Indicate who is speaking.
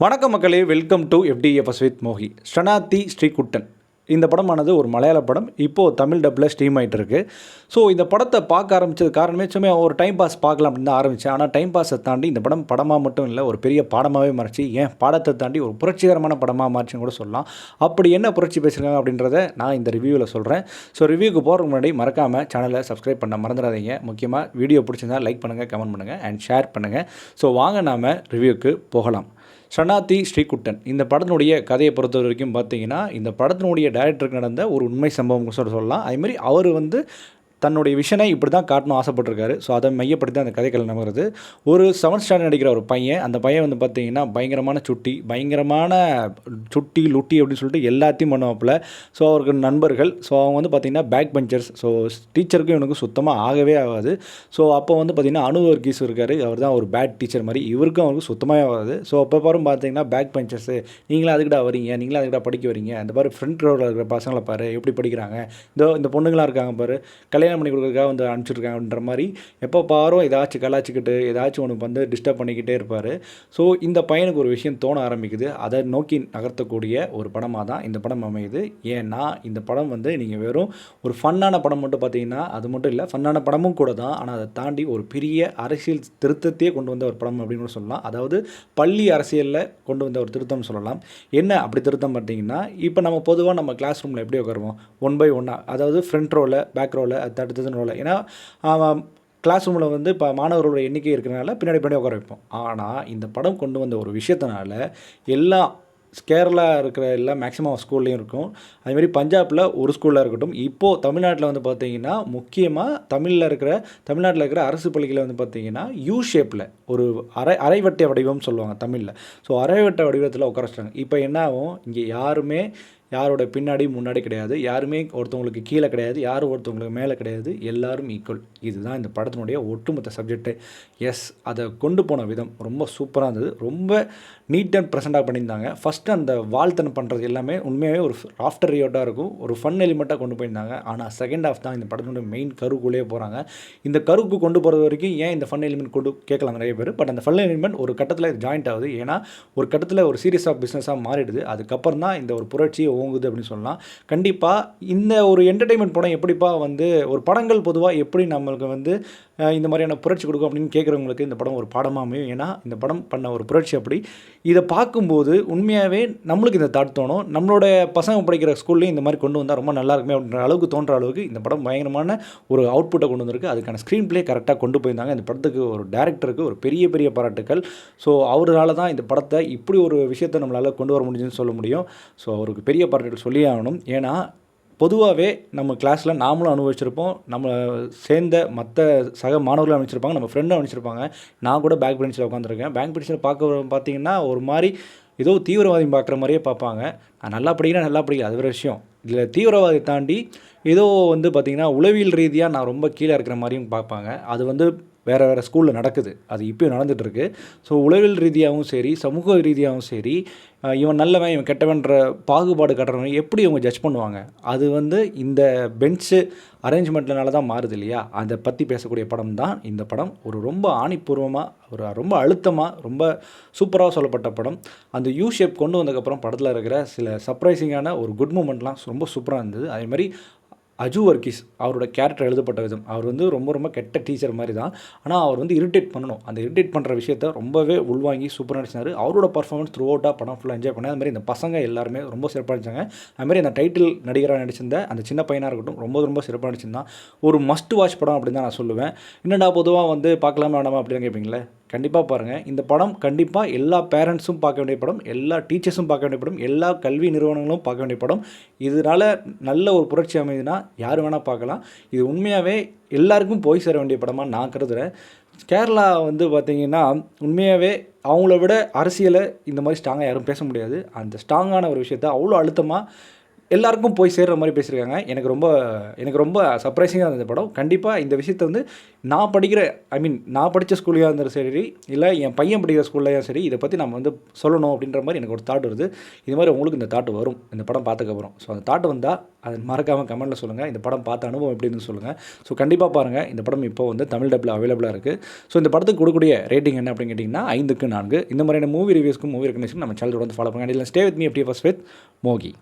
Speaker 1: வணக்கம் மக்களே, welcome to FDFS with மோகி. ஷனாத்தி Sreekuttan இந்த படமானது ஒரு மலையாள படம். இப்போது தமிழ் டப்பில் ஸ்ட்ரீம் ஆகிட்டு இருக்கு. ஸோ இந்த படத்தை பார்க்க ஆரம்பித்தது காரணமே சும்மா ஒரு டைம் பாஸ் பார்க்கலாம் அப்படின்னு தான் ஆரம்பித்தேன். ஆனால் டைம் பாஸை தாண்டி இந்த படம் படமாக மட்டும் இல்லை, ஒரு பெரிய பாடமாகவே மாறிச்சு. ஏன் பாடத்தை தாண்டி ஒரு புரட்சிகரமான படமாக மாறிச்சுன்னு கூட சொல்லலாம். அப்படி என்ன புரட்சி பேசுகிறாங்க அப்படின்றத நான் இந்த ரிவ்யூவில் சொல்கிறேன். ஸோ ரிவ்யூக்கு போகிறதுக்கு முன்னாடி மறக்காமல் சேனலை சப்ஸ்கிரைப் பண்ண மறந்துடாதீங்க. முக்கியமாக வீடியோ பிடிச்சிருந்தா லைக் பண்ணுங்கள், கமெண்ட் பண்ணுங்கள் அண்ட் ஷேர் பண்ணுங்கள். ஸோ வாங்க நாம் ரிவ்யூக்கு போகலாம். ஷனாத்தி ஸ்ரீகுட்டன் இந்த படத்தினுடைய கதையை பொறுத்த வரைக்கும் பார்த்தீங்கன்னா, இந்த படத்தினுடைய டைரக்டருக்கு நடந்த ஒரு உண்மை சம்பவம் சொல்லலாம். அதுமாதிரி அவர் தன்னுடைய விஷனை இப்படி தான் காட்டணும் ஆசைப்பட்டிருக்காரு. ஸோ அதை மையப்படுத்தி அந்த கதைகள் நம்புறது. ஒரு 7th ஸ்டாண்டர்ட் நடிக்கிற ஒரு பையன், அந்த பையன் பார்த்தீங்கன்னா பயங்கரமான சுட்டி லுட்டி அப்படின்னு சொல்லிட்டு எல்லாத்தையும் பண்ணுவாப்பில். ஸோ அவருக்கு நண்பர்கள், ஸோ அவங்க பார்த்தீங்கன்னா பேக் பெஞ்சர்ஸ். ஸோ டீச்சருக்கும் இவனுக்கு சுத்தமாக ஆகவே ஆகாது. ஸோ அப்போ பார்த்தீங்கன்னா வர்கீஸ் இருக்கார், அவர் தான் ஒரு பேட் டீச்சர் மாதிரி. இவருக்கும் அவருக்கு சுத்தமாக ஆகாது. ஸோ அப்போ பார்த்தீங்கன்னா பேக் பெஞ்சர்ஸு, நீங்களே அதுக்கிட்ட வரீங்க, நீங்களே அதுக்கிட்ட படிக்க வரீங்க, அந்த பாரு ஃப்ரண்ட் ரோவில் இருக்கிற பசங்களை பாரு எப்படி படிக்கிறாங்க, இந்த பொண்ணுங்களாம் இருக்காங்க பாரு, கல்யாணம் பண்ணி கொடுக்குறதுக்காக அனுப்பிச்சிருக்காங்கன்ற மாதிரி எப்போ பாரும் ஏதாச்சும் கலாச்சிக்கிட்டு ஏதாச்சும் ஒன்று டிஸ்டர்ப் பண்ணிக்கிட்டே இருப்பார். ஸோ இந்த பையனுக்கு ஒரு விஷயம் தோண ஆரம்பிக்குது. அதை நோக்கி நகர்த்தக்கூடிய ஒரு படமாக தான் இந்த படம் அமையுது. ஏன்னா இந்த படம் நீங்கள் வெறும் ஒரு ஃபன்னான படம் மட்டும் பார்த்தீங்கன்னா அது மட்டும் இல்லை, ஃபன்னான படமும் கூட தான். ஆனால் அதை தாண்டி ஒரு பெரிய அரசியல் திருத்தத்தையே கொண்டு வந்த ஒரு படம் அப்படின்னு சொல்லலாம். அதாவது பள்ளி அரசியலில் கொண்டு வந்த ஒரு திருத்தம் சொல்லலாம். என்ன அப்படி திருத்தம் பார்த்தீங்கன்னா, இப்போ நம்ம பொதுவாக நம்ம கிளாஸ் ரூமில் எப்படி உட்காருவோம், 1 by 1, அதாவது ஃப்ரண்ட் ரோவில், பேக் ரோவில், அடுத்ததுன்னு ரோவில். ஏன்னா கிளாஸ் ரூமில் இப்போ மாணவர்களோட எண்ணிக்கை இருக்கிறனால பின்னாடி உட்கார வைப்போம். ஆனால் இந்த படம் கொண்டு வந்த ஒரு விஷயத்தினால எல்லா கேரளா இருக்கிற எல்லா மேக்ஸிமம் ஸ்கூல்லையும் இருக்கும். அதுமாரி பஞ்சாபில் ஒரு ஸ்கூலில் இருக்கட்டும். இப்போது தமிழ்நாட்டில் பார்த்தீங்கன்னா முக்கியமாக தமிழ்நாட்டில் இருக்கிற அரசு பள்ளிகளில் பார்த்தீங்கன்னா யூ ஷேப்பில் ஒரு அரைவட்ட வடிவம் சொல்லுவாங்க தமிழில். ஸோ அரைவட்ட வடிவத்தில் உட்கார வச்சிட்டாங்க. இப்போ என்ன ஆகும், இங்கே யாருமே யாரோட பின்னாடி முன்னாடி கிடையாது, யாருமே ஒருத்தவங்களுக்கு கீழே கிடையாது, யாரும் ஒருத்தவங்களுக்கு மேலே கிடையாது, எல்லாரும் ஈக்குவல். இதுதான் இந்த படத்தினுடைய ஒட்டுமொத்த சப்ஜெக்டு. எஸ், அதை கொண்டு போன விதம் ரொம்ப சூப்பராக இருந்தது. ரொம்ப நீட் அண்ட் ப்ரெசென்ட்டாக பண்ணியிருந்தாங்க. ஃபஸ்ட்டு அந்த வாழ்த்தனம் பண்ணுறது எல்லாமே உண்மையாகவே ஒரு ஆஃப்டர் ரியோட்டாக இருக்கும், ஒரு ஃபன் எலிமெண்ட்டாக கொண்டு போயிருந்தாங்க. ஆனால் செகண்ட் ஹாஃப் தான் இந்த படத்தினுடைய மெயின் கருக்குள்ளே போகிறாங்க. இந்த கருக்கு கொண்டு போகிறது வரைக்கும் ஏன் இந்த ஃபன் எலிமெண்ட் கொண்டு கேட்கலாம் நிறைய பேர். பட் அந்த ஃபன் எலிமெண்ட் ஒரு கட்டத்தில் ஜாயிண்ட் ஆகுது. ஏன்னா ஒரு கட்டத்தில் ஒரு சீரியஸ் ஆஃப் பிஸ்னஸாக மாறிடுது. அதுக்கப்புறம் தான் இந்த ஒரு புரட்சியை ஓங்குது அப்படின்னு சொல்லலாம். கண்டிப்பாக இந்த ஒரு என்டர்டெயின்மெண்ட் படம் எப்படிப்பா ஒரு படங்கள் பொதுவாக எப்படி நம்மளுக்கு இந்த மாதிரியான புரட்சி கொடுக்கும் அப்படின்னு கேட்குறவங்களுக்கு இந்த படம் ஒரு பாடமாக அமையும். ஏன்னா இந்த படம் பண்ண ஒரு புரட்சி அப்படி. இதை பார்க்கும்போது உண்மையாகவே நம்மளுக்கு இந்த தாட் தோணும், நம்மளோட பசங்க படிக்கிற ஸ்கூல்லையும் இந்த மாதிரி கொண்டு வந்தால் ரொம்ப நல்லா இருக்குமே அப்படின்ற அளவுக்கு தோன்ற அளவுக்கு இந்த படம் பயங்கரமான ஒரு அவுட்புட்டை கொண்டு வந்திருக்கு. அதுக்கான ஸ்க்ரீன் ப்ளே கரெக்டாக கொண்டு போயிருந்தாங்க. இந்த படத்துக்கு ஒரு டேரக்டருக்கு ஒரு பெரிய பெரிய பாராட்டுக்கள். ஸோ அவரால் தான் இந்த படத்தை இப்படி ஒரு விஷயத்தை நம்மளால் கொண்டு வர முடியுதுன்னு சொல்ல முடியும். ஸோ அவருக்கு பெரிய பாராட்டுகள் சொல்லியே ஆகணும். ஏன்னா பொதுவாகவே நம்ம கிளாஸில் நாமளும் அனுபவிச்சிருப்போம், நம்ம சேர்ந்த மற்ற சக மாணவர்களும் அனுப்பிச்சிருப்பாங்க, நம்ம ஃப்ரெண்டும் அனுப்பிச்சிருப்பாங்க. நான் கூட பேக் பெஞ்சில் உட்காந்துருக்கேன். பேக் பெஞ்சில் பார்த்தீங்கன்னா ஒரு மாதிரி ஏதோ தீவிரவாதி பார்க்குற மாதிரியே பார்ப்பாங்க. நான் நல்லா படிக்கிறேன், நல்லா படிக்கிறேன், அது வேறு விஷயம். இதில் தீவிரவாதி தாண்டி ஏதோ பார்த்திங்கன்னா உளவியல் ரீதியாக நான் ரொம்ப கீழே இருக்கிற மாதிரியும் பார்ப்பாங்க. அது வேறு ஸ்கூலில் நடக்குது, அது இப்போயும் நடந்துகிட்ருக்கு. ஸோ உளவியல் ரீதியாகவும் சரி, சமூக ரீதியாகவும் சரி, இவன் நல்லவன் இவன் கெட்டவன்ற பாகுபாடு காட்டுறவன் எப்படி அவங்க ஜட்ஜ் பண்ணுவாங்க. அது இந்த பெஞ்சு அரேஞ்ச்மெண்ட்னால தான் மாறுது இல்லையா. அதை பற்றி பேசக்கூடிய படம் தான் இந்த படம். ரொம்ப ஆணிப்பூர்வமாக, ரொம்ப அழுத்தமாக, ரொம்ப சூப்பராக சொல்லப்பட்ட படம். அந்த யூ ஷேப் கொண்டு வந்ததுக்கப்புறம் படத்தில் இருக்கிற சில சர்ப்ரைசிங்கான ஒரு குட் மூமெண்ட்லாம் ரொம்ப சூப்பராக இருந்தது. அதேமாதிரி வர்கீஸ் அவரோட கேரக்டர் எழுதப்பட்ட விதம், அவர் ரொம்ப ரொம்ப கெட்ட டீச்சர் மாதிரி தான். ஆனால் அவர் இரிட்டேட் பண்ணணும், அந்த இரிட்டேட் பண்ணுற விஷயத்த ரொம்பவே உள்வாங்கி சூப்பராக நடிச்சார். அவரோட பர்ஃபார்மன்ஸ் த்ரூ அவுட்டாக படம் ஃபுல்லாக என்ஜாய் பண்ணேன். அதுமாதிரி இந்த பசங்க எல்லாருமே ரொம்ப சிறப்பாக நடிச்சாங்க. அதுமாதிரி அந்த டைட்டில் நடிகராக நடிச்சிருந்த அந்த சின்ன பையனாக இருக்கட்டும் ரொம்ப ரொம்ப சிறப்பாக நடிச்சிருந்தான். ஒரு மஸ்ட் வாட்ச் படம் அப்படின்னு தான் நான் சொல்லுவேன். என்னடா பொதுவாக பார்க்கலாமா வேணாமா அப்படின்னு கேட்பீங்களே, கண்டிப்பாக பாருங்கள். இந்த படம் கண்டிப்பாக எல்லா பேரண்ட்ஸும் பார்க்க வேண்டிய படம், எல்லா டீச்சர்ஸும் பார்க்க வேண்டிய படம், எல்லா கல்வி நிறுவனங்களும் பார்க்க வேண்டிய படம். இதனால் நல்ல ஒரு புரட்சி அமைதுன்னா யார் வேணால் பார்க்கலாம். இது உண்மையாகவே எல்லாருக்கும் போய் சேர வேண்டிய படமாக நான் கருதுகிறேன். கேரளா பார்த்திங்கன்னா உண்மையாகவே அவங்கள விட அரசியலை இந்த மாதிரி ஸ்ட்ராங்காக யாரும் பேச முடியாது. அந்த ஸ்ட்ராங்கான ஒரு விஷயத்தை அவ்வளோ அழுத்தமாக எல்லாருக்கும் போய் சேர்ற மாதிரி பேசியிருக்காங்க. எனக்கு ரொம்ப சர்ப்ரைசிங்காக இருந்தது இந்த படம். கண்டிப்பாக இந்த விஷயத்தை வந்து நான் படிக்கிற நான் படித்த ஸ்கூல்லையாக இருந்தாலும் சரி, இல்லை என் பையன் படிக்கிற ஸ்கூல்லையும் சரி, இதை பற்றி நம்ம வந்து சொல்லணும் அப்படின்ற மாதிரி எனக்கு ஒரு தாட் வருது. இது மாதிரி உங்களுக்கு இந்த தாட் வரும் இந்த படம் பார்த்ததுக்கப்புறம். ஸோ அந்த தாட் வந்தால் அதை மறக்காமல் கமெண்ட்டில் சொல்லுங்கள். இந்த படம் பார்த்த அனுபவம் எப்படின்னு சொல்லுங்கள். ஸோ கண்டிப்பாக பாருங்கள். இந்த படம் இப்போ வந்து தமிழ் டப்பில் அவைலபிளாக இருக்குது. ஸோ இந்த படத்துக்கு கொடுக்கக்கூடிய ரேட்டிங் என்ன அப்படின்னு கேட்டிங்கன்னா 5க்கு 4. இந்த மாதிரியான மூவி ரிவ்யூஸ்க்கும் மூவி ரெக்கமெண்டேஷன் நம்ம சேனலோட வந்து ஃபாலோ பண்ணுங்கள். இல்லை stay with me FTFS with மோகி.